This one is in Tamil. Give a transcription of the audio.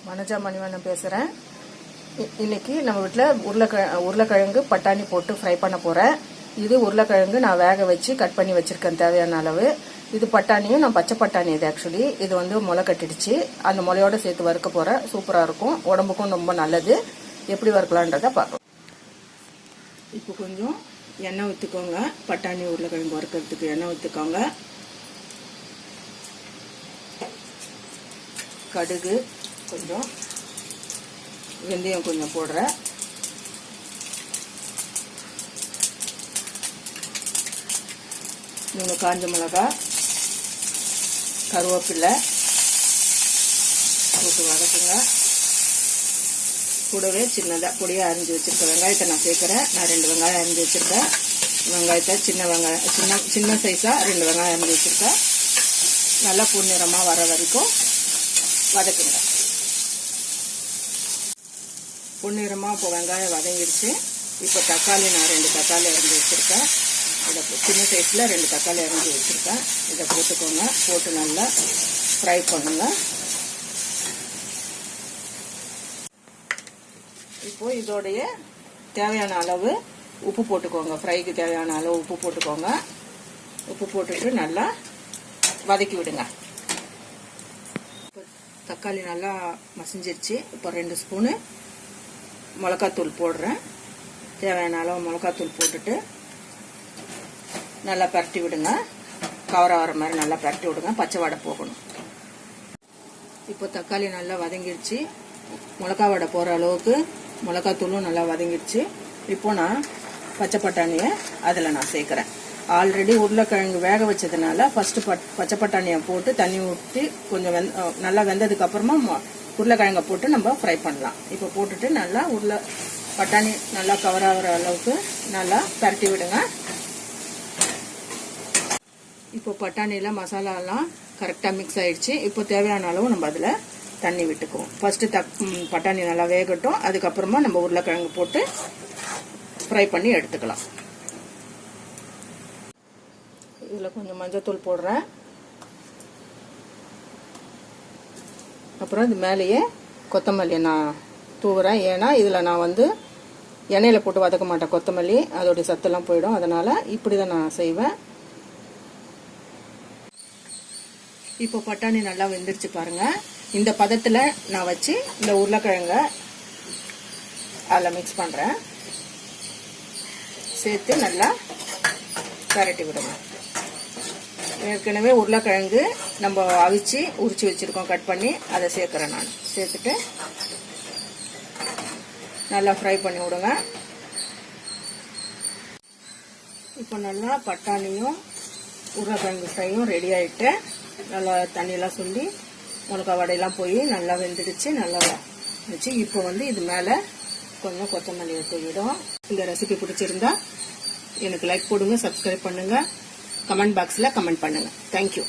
வனஜா மணிவண்ணன் பேசுகிறேன். இன்னைக்கு நம்ம வீட்டில் உருளைக்கிழங்கு பட்டாணி போட்டு ஃப்ரை பண்ண போகிறேன். இது உருளைக்கிழங்கு நான் வேக வச்சு கட் பண்ணி வச்சுருக்கேன் தேவையான அளவு. இது பட்டாணியும் நான் பச்சை பட்டாணி. இது ஆக்சுவலி இது வந்து முளை கட்டிடுச்சு. அந்த முளையோடு சேர்த்து வறுக்க போகிறேன். சூப்பராக இருக்கும், உடம்புக்கும் ரொம்ப நல்லது. எப்படி வறுக்கலான்றதை பார்க்கலாம். இப்போ கொஞ்சம் எண்ணெய் ஊற்றிக்கோங்க. பட்டாணி உருளைக்கிழங்கு வறுக்கிறதுக்கு எண்ணெய் ஊற்றிக்கோங்க. கடுகு கொஞ்சம், வெந்தயம் கொஞ்சம் போடுறேன். மூணு காஞ்ச மிளகா, கருவேப்பிலை போட்டு வதக்குங்க. கூடவே சின்னதாக பொடியாக அரிஞ்சு வச்சுருக்க வெங்காயத்தை நான் சேர்க்குறேன். நான் 2 வெங்காயம் அரிஞ்சு வச்சுருக்கேன். வெங்காயத்தை சின்ன சைஸாக 2 வெங்காயம் அரிஞ்சு வச்சுருக்கேன். நல்லா பொன்னிறமாக வர வரைக்கும் வதக்குங்க. பொன்னிறமாக இப்போ வெங்காயம் வதங்கிடுச்சு. இப்போ தக்காளி நான் 2 தக்காளி அரிஞ்சு வச்சுருக்கேன். இதை சின்ன சைஸில் 2 தக்காளி அரிஞ்சு வச்சுருக்கேன். இதை போட்டுக்கோங்க. போட்டு நல்லா ஃப்ரை பண்ணுங்க. இப்போ இதோடைய தேவையான அளவு உப்பு போட்டுக்கோங்க. ஃப்ரைக்கு தேவையான அளவு உப்பு போட்டுக்கோங்க. உப்பு போட்டுட்டு நல்லா வதக்கி விடுங்க. தக்காளி நல்லா மசிஞ்சிருச்சு. இப்போ 2 ஸ்பூனு மிளகாத்தூள் போடுறேன். தேவையான அளவு மிளகாத்தூள் போட்டுட்டு நல்லா பரட்டி விடுங்க. கவர வர மாதிரி நல்லா பரட்டி விடுங்க. பச்சை வடை போகணும். இப்போ தக்காளி நல்லா வதங்கிடுச்சு. மிளகா வடை போகிற அளவுக்கு மிளகாத்தூளும் நல்லா வதங்கிடுச்சு. இப்போ நான் பச்சை பட்டாணியை அதில் நான் சேர்க்குறேன். ஆல்ரெடி உருளைக்கிழங்கு வேக வச்சதுனால ஃபர்ஸ்ட் பச்சை பட்டாணியை போட்டு தண்ணி ஊற்றி கொஞ்சம் நல்லா வெந்ததுக்கு அப்புறமா உருளைக்கிழங்கை போட்டு நம்ம ஃப்ரை பண்ணலாம். இப்போ போட்டுட்டு நல்லா பட்டாணி நல்லா கவர் ஆகிற அளவுக்கு நல்லா பரட்டி விடுங்க. இப்போ பட்டாணியில் மசாலாலாம் கரெக்டாக மிக்ஸ் ஆயிடுச்சு. இப்போ தேவையான அளவு நம்ம அதில் தண்ணி விட்டுக்குவோம். ஃபர்ஸ்ட்டு பட்டாணி நல்லா வேகட்டும். அதுக்கப்புறமா நம்ம உருளைக்கிழங்கு போட்டு ஃப்ரை பண்ணி எடுத்துக்கலாம். இதில் கொஞ்சம் மஞ்சத்தூள் போடுறேன். அப்புறம் இது மேலேயே கொத்தமல்லி நான் தூவுறேன். ஏன்னா இதில் நான் வந்து எண்ணெயில் போட்டு வதக்க மாட்டேன். கொத்தமல்லி அதோடைய சத்தெல்லாம் போயிடும். அதனால் இப்படி தான் நான் செய்வேன். இப்போ பட்டாணி நல்லா வெந்துருச்சு பாருங்கள். இந்த பதத்தில் நான் வச்சு இந்த உருளைக்கிழங்க அதில் மிக்ஸ் பண்ணுறேன். சேர்த்து நல்லா பரட்டி விடுங்க. ஏற்கனவே உருளைக்கிழங்கு நம்ம அவிச்சு உரிச்சு வச்சுருக்கோம் கட் பண்ணி. அதை சேர்க்குறேன் நான். சேர்த்துட்டு நல்லா ஃப்ரை பண்ணி விடுங்க. இப்போ நல்லா பட்டாணியும் உருளைக்கிழங்கு ஃப்ரையும் ரெடி ஆகிட்டு நல்லா தண்ணியெல்லாம் சொல்லி மிளகா வடையெல்லாம் போய் நல்லா வெந்துடுச்சு. நல்லா வச்சு இப்போ வந்து இது மேலே கொஞ்சம் கொத்தமல்லி தூவிடும். இந்த ரெசிபி பிடிச்சிருந்தா எனக்கு லைக் போடுங்க, சப்ஸ்கிரைப் பண்ணுங்க, கமெண்ட் பாக்ஸில் கமெண்ட் பண்ணுங்க. தேங்க்யூ.